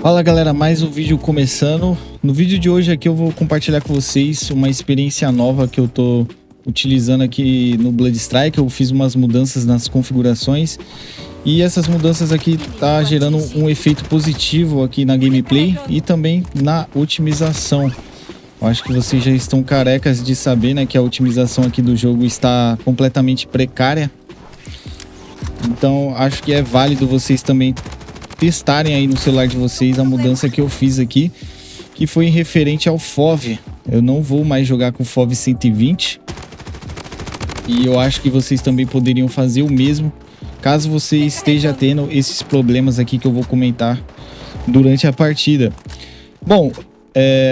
Fala galera, mais um vídeo começando. No vídeo de hoje aqui eu vou compartilhar com vocês uma experiência nova que eu tô utilizando aqui no Blood Strike. Eu fiz umas mudanças nas configurações e essas mudanças aqui tá gerando um efeito positivo aqui na gameplay e também na otimização. Eu acho que vocês já estão carecas de saber, né, que a otimização aqui do jogo está completamente precária. Então acho que é válido vocês também testarem aí no celular de vocês a mudança que eu fiz aqui, que foi em referente ao FOV. Eu não vou mais jogar com FOV 120 e eu acho que vocês também poderiam fazer o mesmo, caso você esteja tendo esses problemas aqui que eu vou comentar durante a partida. Bom,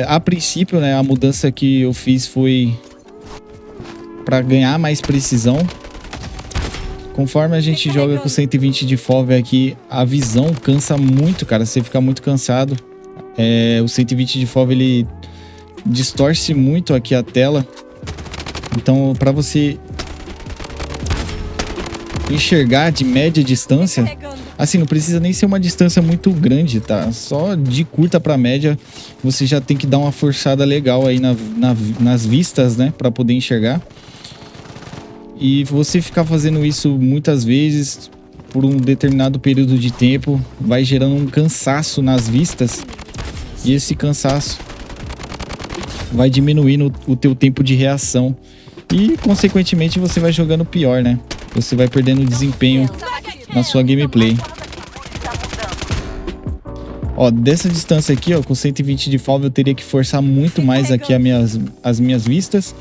a princípio, né, a mudança que eu fiz foi para ganhar mais precisão. Conforme a gente joga com 120 de FOV aqui, a visão cansa muito, cara. Você fica muito cansado. O 120 de FOV, ele distorce muito aqui a tela. Então, para você enxergar de média distância, assim, não precisa nem ser uma distância muito grande, tá? Só de curta para média, você já tem que dar uma forçada legal aí nas vistas, né? Para poder enxergar. E você ficar fazendo isso muitas vezes por um determinado período de tempo vai gerando um cansaço nas vistas. E esse cansaço vai diminuindo o teu tempo de reação. E consequentemente você vai jogando pior, né? Você vai perdendo desempenho na sua gameplay. Ó, dessa distância aqui, ó, com 120 de FOV eu teria que forçar muito mais aqui as minhas vistas.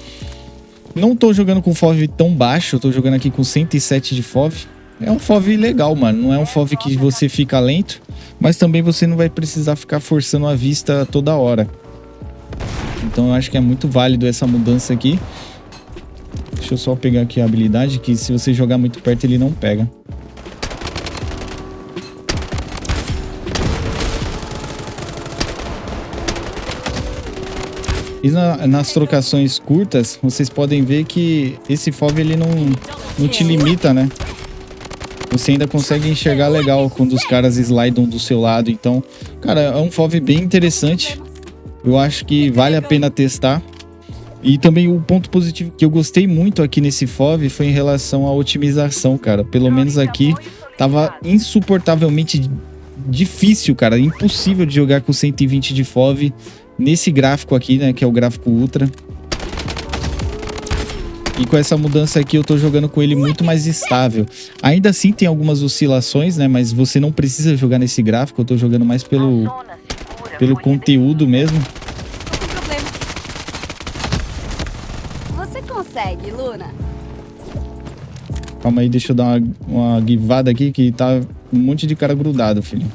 Não tô jogando com FOV tão baixo, eu tô jogando aqui com 107 de FOV. É um FOV legal, mano. Não é um FOV que você fica lento, mas também você não vai precisar ficar forçando a vista toda hora. Então eu acho que é muito válido essa mudança aqui. Deixa eu só pegar aqui a habilidade, que se você jogar muito perto ele não pega. E nas trocações curtas, vocês podem ver que esse FOV ele não te limita, né? Você ainda consegue enxergar legal quando os caras slidam do seu lado. Então, cara, é um FOV bem interessante. Eu acho que vale a pena testar. E também o ponto positivo que eu gostei muito aqui nesse FOV foi em relação à otimização, cara. Pelo menos aqui tava insuportavelmente difícil, cara. Impossível de jogar com 120 de FOV. Nesse gráfico aqui, né, que é o gráfico Ultra. E com essa mudança aqui eu tô jogando com ele muito mais estável. Ainda assim tem algumas oscilações, né, mas você não precisa jogar nesse gráfico. Eu tô jogando mais pelo conteúdo mesmo. Você consegue, Luna? Calma aí, deixa eu dar uma guivada aqui que tá um monte de cara grudado, filho.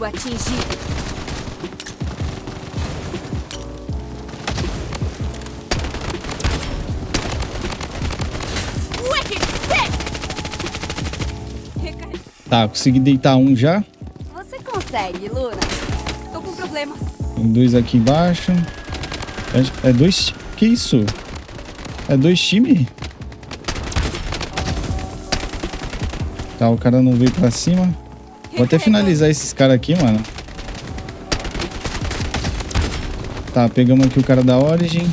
Atingido. Tá, consegui deitar um já. Você consegue, Luna? Tô com problemas. Tem dois aqui embaixo. É dois... Que isso? É dois times? Tá, o cara não veio pra cima. Vou até finalizar esses caras aqui, mano. Tá, pegamos aqui o cara da Origin.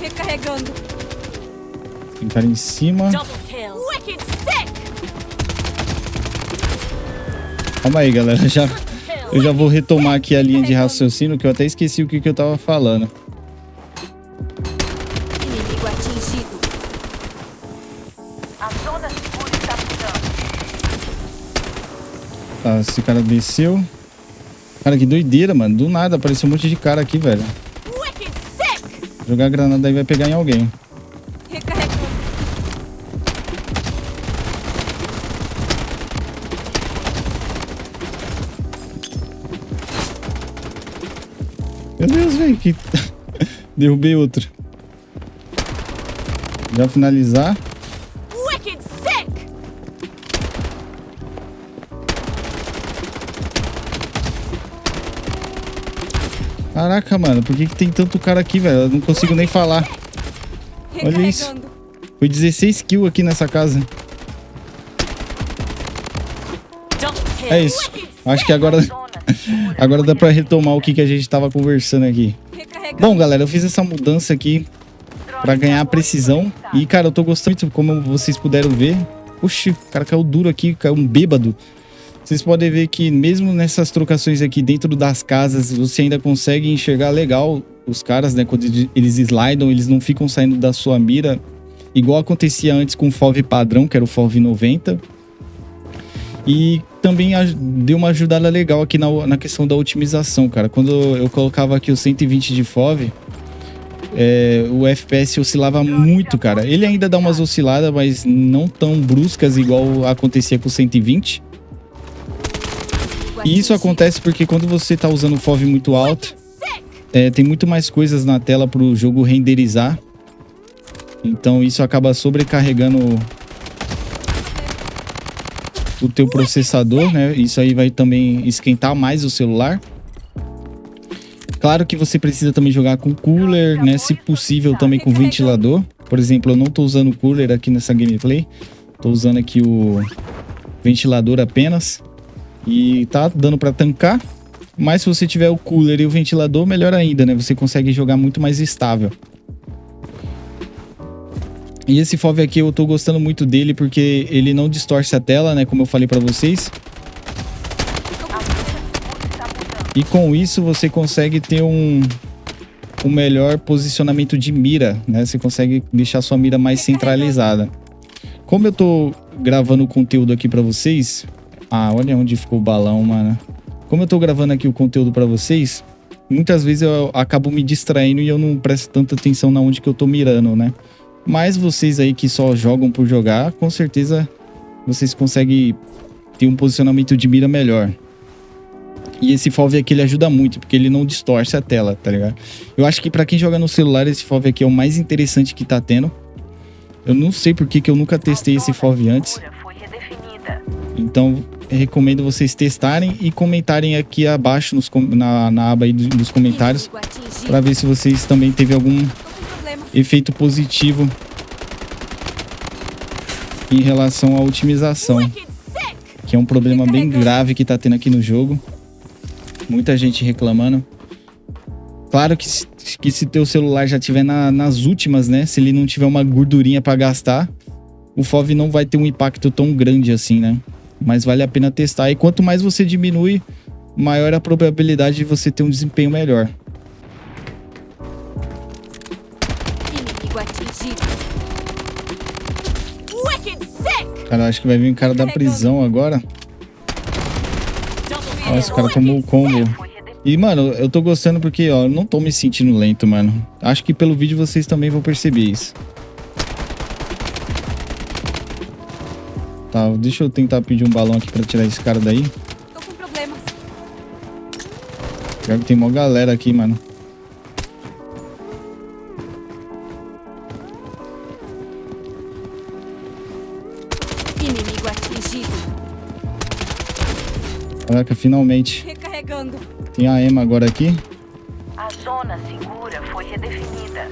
Recarregando. Tem cara em cima. Calma aí, galera. Eu já vou retomar aqui a linha de raciocínio, que eu até esqueci o que eu tava falando. Tá, esse cara desceu. Cara, que doideira, mano. Do nada apareceu um monte de cara aqui, velho. Jogar a granada aí vai pegar em alguém. Meu Deus, velho. Que... Derrubei outro. Já finalizar. Caraca, mano, por que tem tanto cara aqui, velho? Eu não consigo nem falar. Olha isso. Foi 16 kills aqui nessa casa. É isso. Acho que agora dá pra retomar o que a gente tava conversando aqui. Bom, galera, eu fiz essa mudança aqui pra ganhar precisão. E, cara, eu tô gostando muito, como vocês puderam ver. Oxi, o cara caiu duro aqui, caiu um bêbado. Vocês podem ver que mesmo nessas trocações aqui dentro das casas, você ainda consegue enxergar legal os caras, né? Quando eles slidam, eles não ficam saindo da sua mira. Igual acontecia antes com o FOV padrão, que era o FOV 90. E também deu uma ajudada legal aqui na questão da otimização, cara. Quando eu colocava aqui o 120 de FOV, o FPS oscilava muito, cara. Ele ainda dá umas osciladas, mas não tão bruscas igual acontecia com o 120. E isso acontece porque quando você tá usando o FOV muito alto, tem muito mais coisas na tela pro jogo renderizar. Então isso acaba sobrecarregando o teu processador, né? Isso aí vai também esquentar mais o celular. Claro que você precisa também jogar com cooler, né? Se possível também com ventilador. Por exemplo, eu não tô usando cooler aqui nessa gameplay. Tô usando aqui o ventilador apenas. E tá dando pra tancar. Mas se você tiver o cooler e o ventilador, melhor ainda, né? Você consegue jogar muito mais estável. E esse FOV aqui eu tô gostando muito dele porque ele não distorce a tela, né? Como eu falei pra vocês. E com isso você consegue ter um melhor posicionamento de mira, né? Você consegue deixar sua mira mais centralizada. Como eu tô gravando o conteúdo aqui pra vocês... Ah, olha onde ficou o balão, mano. Como eu tô gravando aqui o conteúdo pra vocês, muitas vezes eu acabo me distraindo e eu não presto tanta atenção na onde que eu tô mirando, né? Mas vocês aí que só jogam por jogar, com certeza vocês conseguem ter um posicionamento de mira melhor. E esse FOV aqui ele ajuda muito, porque ele não distorce a tela, tá ligado? Eu acho que pra quem joga no celular, esse FOV aqui é o mais interessante que tá tendo. Eu não sei por que eu nunca testei esse FOV antes. Então, recomendo vocês testarem e comentarem aqui abaixo na aba aí dos comentários para ver se vocês também teve algum efeito positivo em relação à otimização, que é um problema bem grave que tá tendo aqui no jogo. Muita gente reclamando. Claro que se teu celular já tiver nas últimas, né? Se ele não tiver uma gordurinha para gastar, o FOV não vai ter um impacto tão grande assim, né? Mas vale a pena testar. E quanto mais você diminui, maior a probabilidade de você ter um desempenho melhor. Cara, acho que vai vir um cara da prisão agora. Nossa, o cara tomou o combo. E, mano, eu tô gostando porque, ó, eu não tô me sentindo lento, mano. Acho que pelo vídeo vocês também vão perceber isso. Tá, deixa eu tentar pedir um balão aqui pra tirar esse cara daí. Tô com problemas. Pior que tem uma galera aqui, mano. Inimigo atingido. Caraca, finalmente. Recarregando. Tem a Emma agora aqui. A zona segura foi redefinida.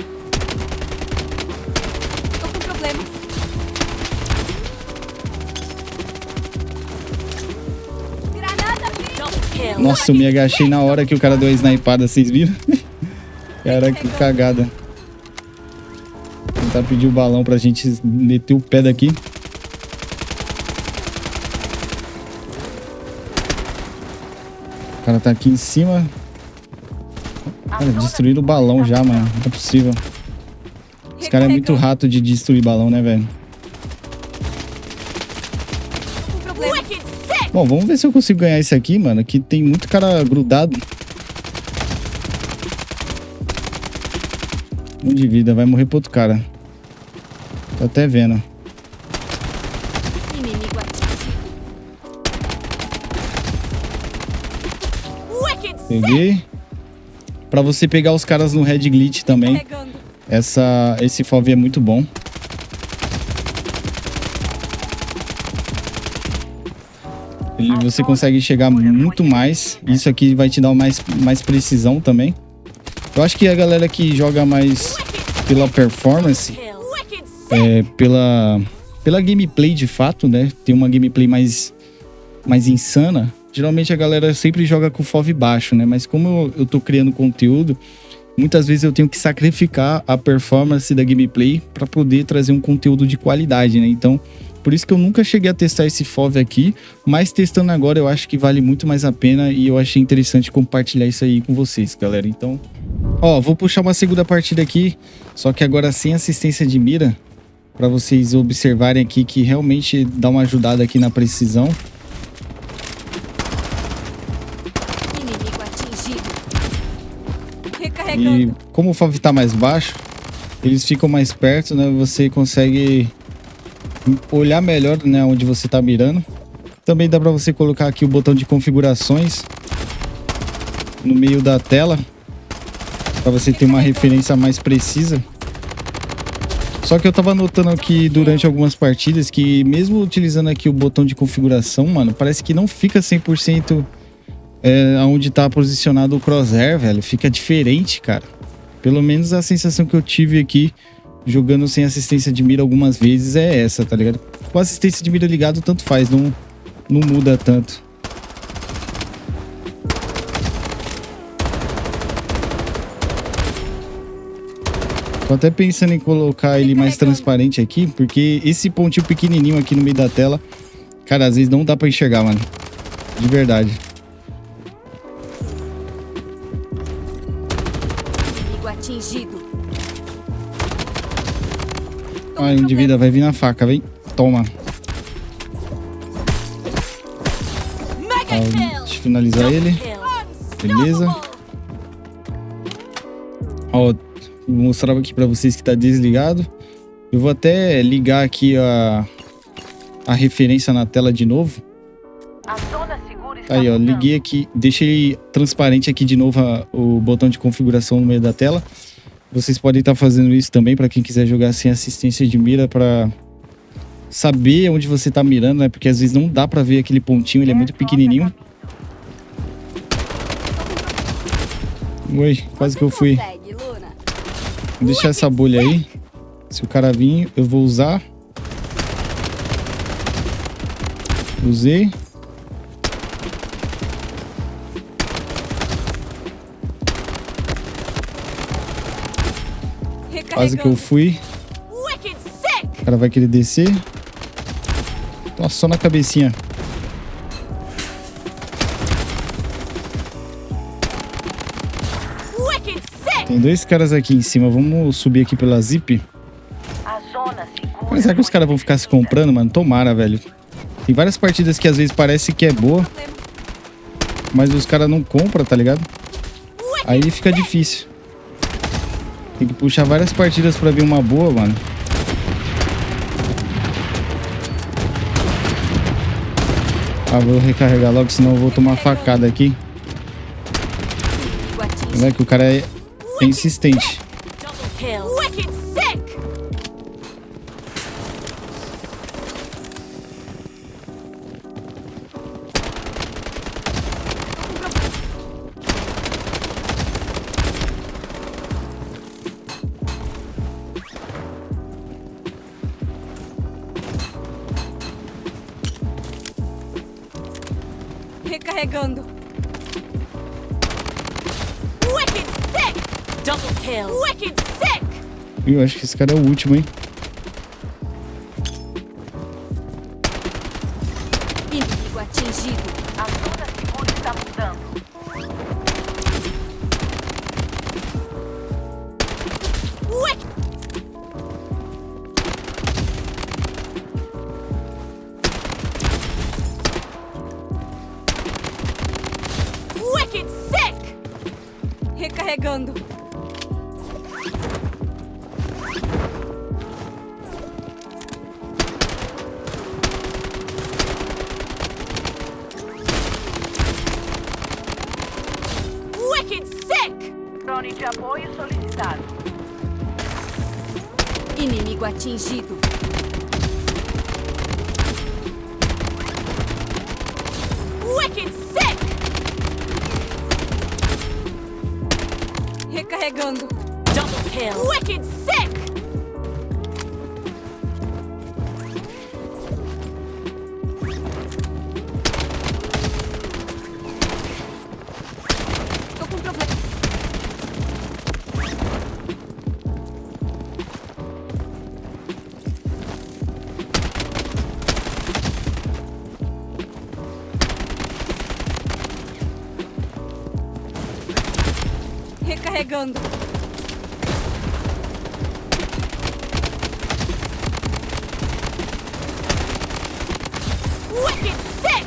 Tô com problemas. Nossa, eu me agachei na hora que o cara deu a snipada, vocês viram? Caraca, que cagada. Vou tentar pedir o balão pra gente meter o pé daqui. O cara tá aqui em cima. Cara, destruíram o balão já, mano. Não é possível. Esse cara é muito rato de destruir balão, né, velho? Bom, vamos ver se eu consigo ganhar esse aqui, mano. Aqui tem muito cara grudado. Um de vida, vai morrer pro outro cara. Tô até vendo. Inimigo atingido. Peguei. Pra você pegar os caras no Red Glitch também. Esse FOV é muito bom. Você consegue chegar muito mais. Isso aqui vai te dar mais precisão também. Eu acho que a galera que joga mais pela performance, pela gameplay de fato, né? Tem uma gameplay mais insana. Geralmente a galera sempre joga com FOV baixo, né? Mas como eu tô criando conteúdo, muitas vezes eu tenho que sacrificar a performance da gameplay para poder trazer um conteúdo de qualidade, né? Então, por isso que eu nunca cheguei a testar esse FOV aqui, mas testando agora eu acho que vale muito mais a pena e eu achei interessante compartilhar isso aí com vocês, galera. Então, ó, vou puxar uma segunda partida aqui, só que agora sem assistência de mira, para vocês observarem aqui que realmente dá uma ajudada aqui na precisão. E como o FOV tá mais baixo, eles ficam mais perto, né? Você consegue olhar melhor, né, onde você tá mirando. Também dá para você colocar aqui o botão de configurações no meio da tela, para você ter uma referência mais precisa. Só que eu tava notando aqui durante algumas partidas que mesmo utilizando aqui o botão de configuração, mano, parece que não fica 100% onde tá posicionado o crosshair, velho. Fica diferente, cara. Pelo menos a sensação que eu tive aqui jogando sem assistência de mira algumas vezes é essa, tá ligado? Com assistência de mira ligado, tanto faz, não muda tanto. Tô até pensando em colocar ele mais transparente aqui, porque esse pontinho pequenininho aqui no meio da tela, cara, às vezes não dá pra enxergar, mano. De verdade. Atingido. Ai, um de vida, vai vir na faca, vem. Toma. Ó, deixa eu finalizar ele. Beleza. Ó, vou mostrar aqui pra vocês que tá desligado. Eu vou até ligar aqui a referência na tela de novo. Aí, ó, liguei aqui, deixei transparente aqui de novo o botão de configuração no meio da tela. Vocês podem estar fazendo isso também para quem quiser jogar sem assistência de mira, para saber onde você tá mirando, né? Porque às vezes não dá para ver aquele pontinho, ele é muito pequenininho. Ui, quase que eu fui. Vou deixar essa bolha aí. Se o cara vir, eu vou usar. Usei. Quase que eu fui. O cara vai querer descer. Nossa, só na cabecinha. Tem dois caras aqui em cima. Vamos subir aqui pela zip. Mas será que os caras vão ficar se comprando, mano? Tomara, velho. Tem várias partidas que às vezes parece que é boa, mas os caras não compram, tá ligado? Aí fica difícil. Tem que puxar várias partidas pra ver uma boa, mano. Ah, vou recarregar logo, senão eu vou tomar facada aqui. Vai que o cara é insistente. Recarregando. Wicked sick. Double kill. Wicked sick. Eu acho que esse cara é o último, hein? Inimigo atingido. A zona segura está mudando. Wicked sick. Recarregando. Wicked sick. Drone de apoio solicitado. Inimigo atingido. Wicked sick. Recarregando. Double kill. Wicked sick! Tô com problema. Recarregando. Wicked sick!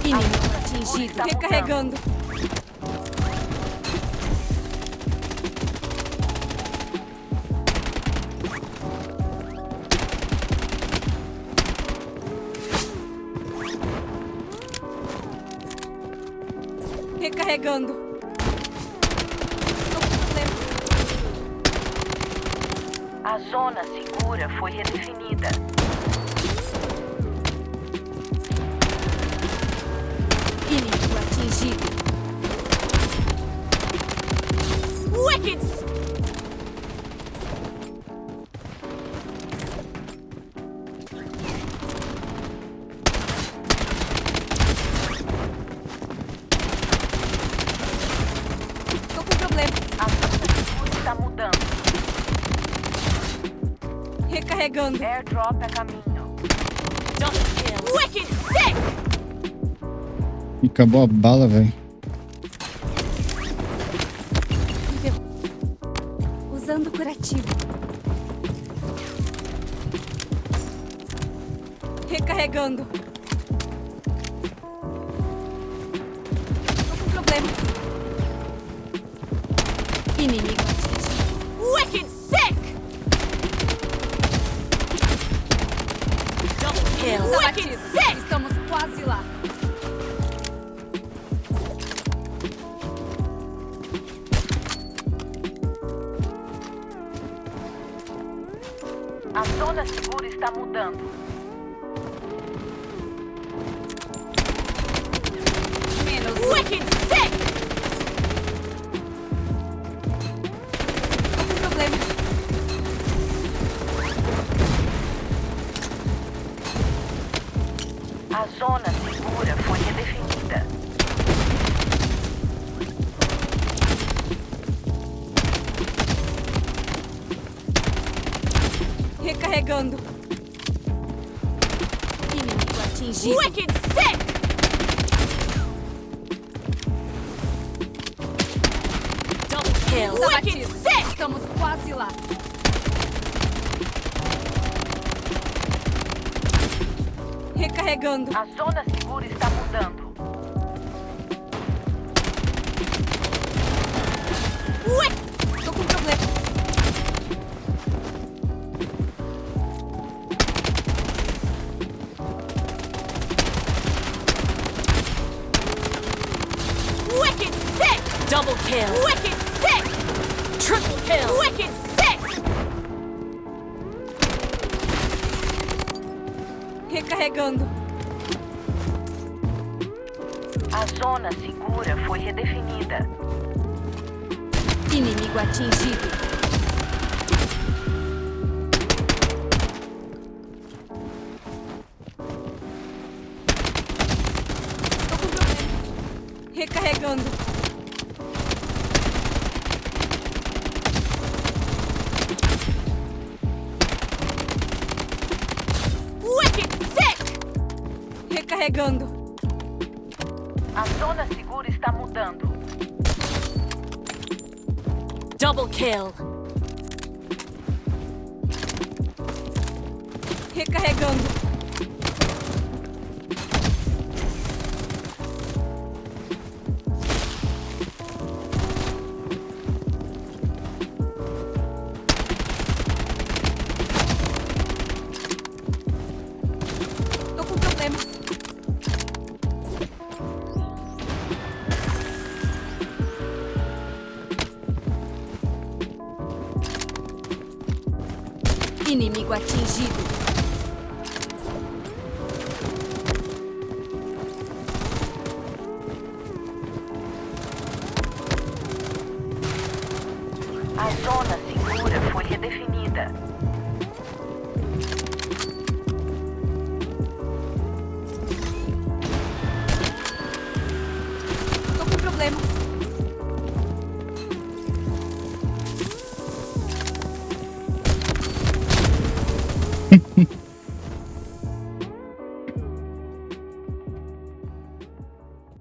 Inimigo atingido. Recarregando. Recarregando. Tô com problema. A zona segura foi redefinida. Inimigo atingido. Wicked! Tô com problema. A zona segura está mudando. Recarregando. Airdrop a caminho. Wicked sick! E acabou a bala, velho. Usando curativo. Recarregando. Tô com problema. Inimigo atingido. Wicked sick! Double kill. Wicked sick! Estamos quase lá. A zona segura está mudando. Menos. Wicked sick! Tô com problema. A zona segura foi redefinida. Recarregando. Inimigo atingido. Wicked sick! Double kill. Wicked sick! Estamos quase lá. Recarregando. A zona segura está mudando. Ué! Tô com problema. Wicked sick! Double kill. Wicked sick! Triple kill. Wicked sick! Recarregando. A zona segura foi redefinida. Inimigo atingido. Tô com problema. Recarregando. Wicked sick! Recarregando. A zona segura está mudando. Double kill. Recarregando. Tô com problemas. Inimigo atingido. A zona segura foi redefinida.